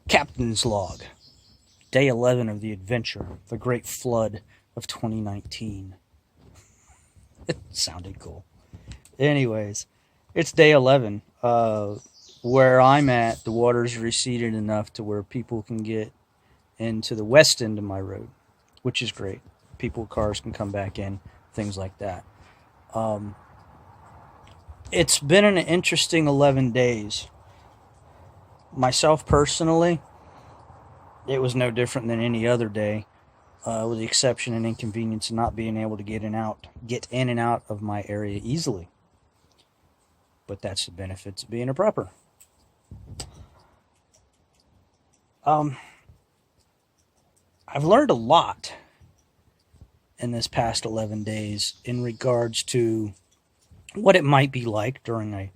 Captain's Log, Day 11 of the adventure, the Great Flood of 2019. It sounded cool. Anyways, it's day 11. Where I'm at, the water's receded enough to where people can get into the west end of my road, which is great. People, cars can come back in, things like that. Um, it's been an interesting 11 days. Myself personally, it was no different than any other day, with the exception and inconvenience of not being able to get in and out of my area easily. But that's the benefits of being a prepper. Um, I've learned a lot in this past 11 days in regards to what it might be like during a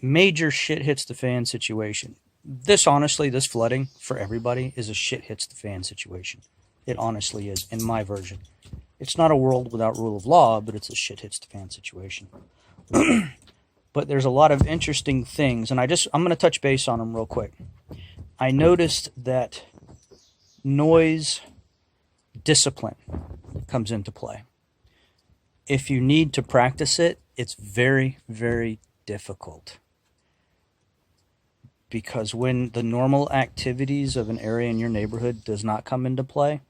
major shit hits the fan situation. This flooding for everybody is a shit hits the fan situation. It honestly is, in my version. It's not a world without rule of law, but it's a shit hits the fan situation. But there's a lot of interesting things, and I'm going to touch base on them real quick. I noticed that noise discipline comes into play. If you need to practice it, it's very, very difficult. Because when the normal activities of an area in your neighborhood does not come into play,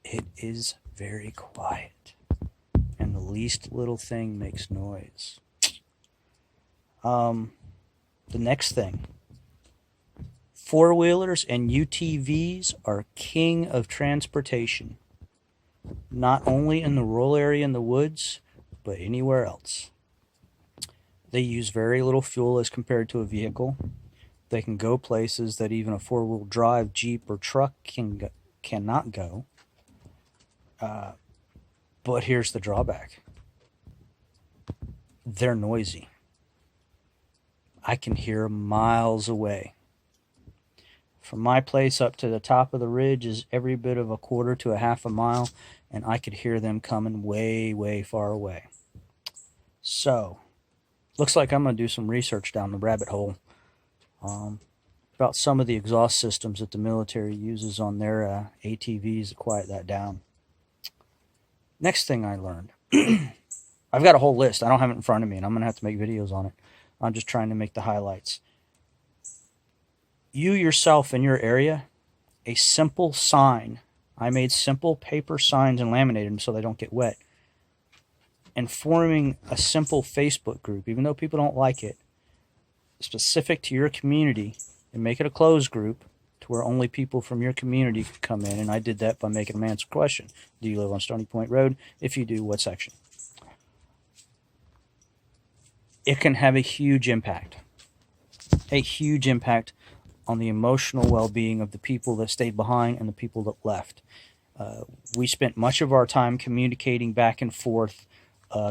it is very quiet. And the least little thing makes noise. The next thing. Four-wheelers and UTVs are king of transportation. Not only in the rural area in the woods, but anywhere else. They use very little fuel as compared to a vehicle. They can go places that even a four-wheel drive Jeep or truck cannot go. But here's the drawback. They're noisy. I can hear miles away. From my place up to the top of the ridge is every bit of a quarter to a half a mile, and I could hear them coming way, way far away. So, looks like I'm going to do some research down the rabbit hole about some of the exhaust systems that the military uses on their ATVs to quiet that down. Next thing I learned. I've got a whole list. I don't have it in front of me, and I'm going to have to make videos on it. I'm just trying to make the highlights. You yourself in your area, a simple sign. I made simple paper signs and laminated them so they don't get wet. And forming a simple Facebook group, even though people don't like it, specific to your community, and make it a closed group to where only people from your community could come in. And I did that by making them answer a question. Do you live on Stony Point Road? If you do, what section? It can have a huge impact. A huge impact on the emotional well-being of the people that stayed behind and the people that left. We spent much of our time communicating back and forth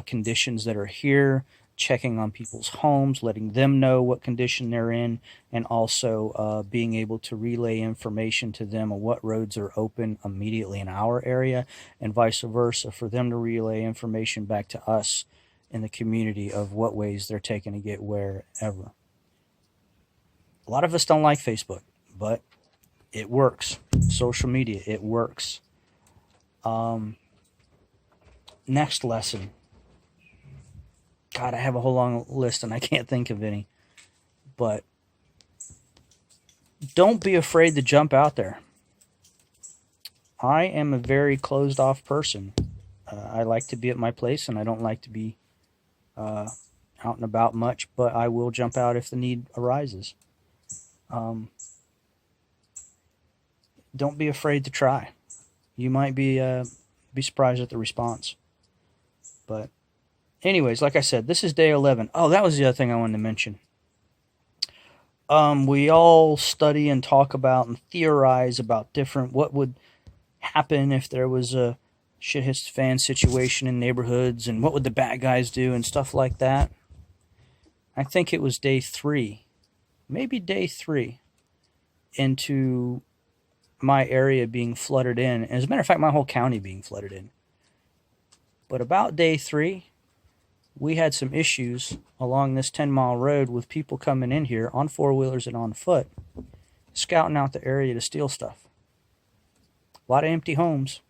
conditions that are here, checking on people's homes, letting them know what condition they're in, and also being able to relay information to them on what roads are open immediately in our area, and vice versa, for them to relay information back to us in the community of what ways they're taking to get wherever. A lot of us don't like Facebook, but it works. Social media, it works. Next lesson. God, I have a whole long list and I can't think of any. But don't be afraid to jump out there. I am a very closed off person. I like to be at my place and I don't like to be out and about much, but I will jump out if the need arises. Don't be afraid to try. You might be surprised at the response. But anyways, like I said, this is day 11. Oh, that was the other thing I wanted to mention. We all study and talk about and theorize about what would happen if there was a shit hits the fan situation in neighborhoods, and what would the bad guys do and stuff like that. I think it was day 3, maybe day 3, into my area being flooded in. As a matter of fact, my whole county being flooded in. But about day 3, we had some issues along this 10-mile road with people coming in here on four-wheelers and on foot, scouting out the area to steal stuff. A lot of empty homes,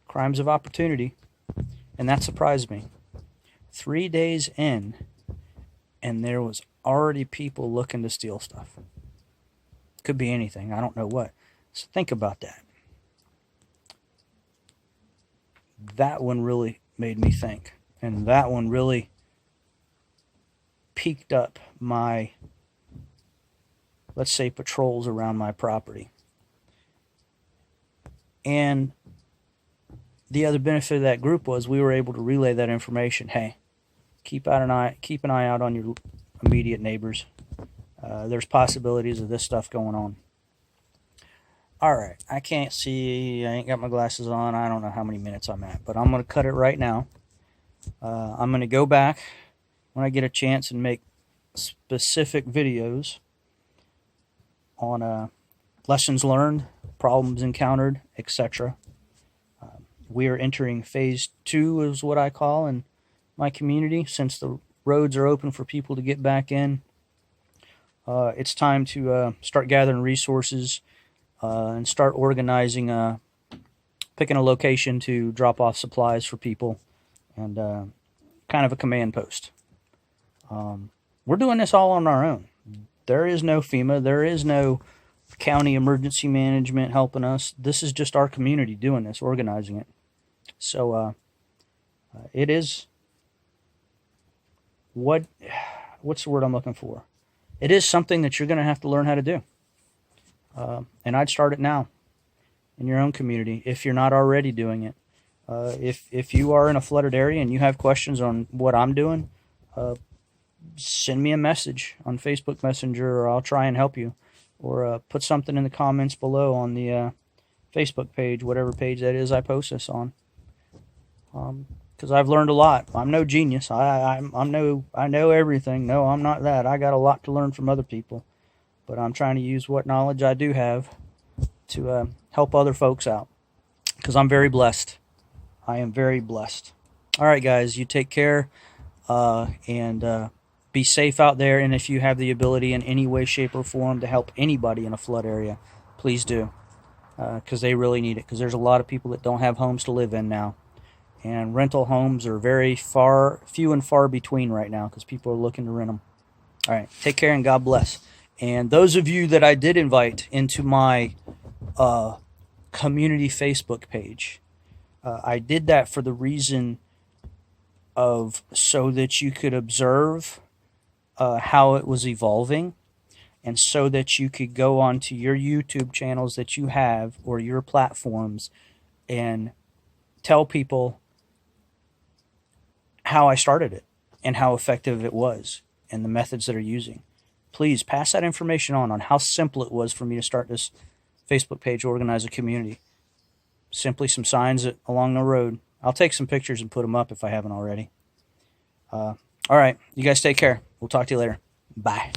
crimes of opportunity, and that surprised me. 3 days in, and there was already people looking to steal stuff. Could be anything, I don't know what. So think about that. That one really made me think, and that one really piqued up my, let's say, patrols around my property. And the other benefit of that group was we were able to relay that information. Hey, keep an eye out on your immediate neighbors. There's possibilities of this stuff going on. All right, I can't see. I ain't got my glasses on. I don't know how many minutes I'm at, but I'm going to cut it right now. I'm going to go back when I get a chance and make specific videos on lessons learned, problems encountered, etc. We are entering phase 2 is what I call in my community. Since the roads are open for people to get back in, it's time to start gathering resources and start organizing, picking a location to drop off supplies for people, and kind of a command post. We're doing this all on our own. There is no FEMA. There is no county emergency management helping us. This is just our community doing this, organizing it. So it is what's the word I'm looking for? It is something that you're going to have to learn how to do. And I'd start it now in your own community if you're not already doing it. If you are in a flooded area and you have questions on what I'm doing, send me a message on Facebook Messenger, or I'll try and help you. Or put something in the comments below on the Facebook page, whatever page that is I post this on. Because I've learned a lot. I'm no genius. I know everything. No, I'm not that. I got a lot to learn from other people. But I'm trying to use what knowledge I do have to help other folks out. Because I'm very blessed. I am very blessed. All right, guys, you take care and be safe out there. And if you have the ability in any way, shape, or form to help anybody in a flood area, please do. Because they really need it. Because there's a lot of people that don't have homes to live in now. And rental homes are few and far between right now because people are looking to rent them. All right, take care and God bless. And those of you that I did invite into my community Facebook page, I did that for the reason of so that you could observe how it was evolving, and so that you could go onto your YouTube channels that you have or your platforms and tell people how I started it and how effective it was and the methods that are using. Please pass that information on how simple it was for me to start this Facebook page, organize a community. Simply some signs along the road. I'll take some pictures and put them up if I haven't already. All right, you guys take care. We'll talk to you later. Bye.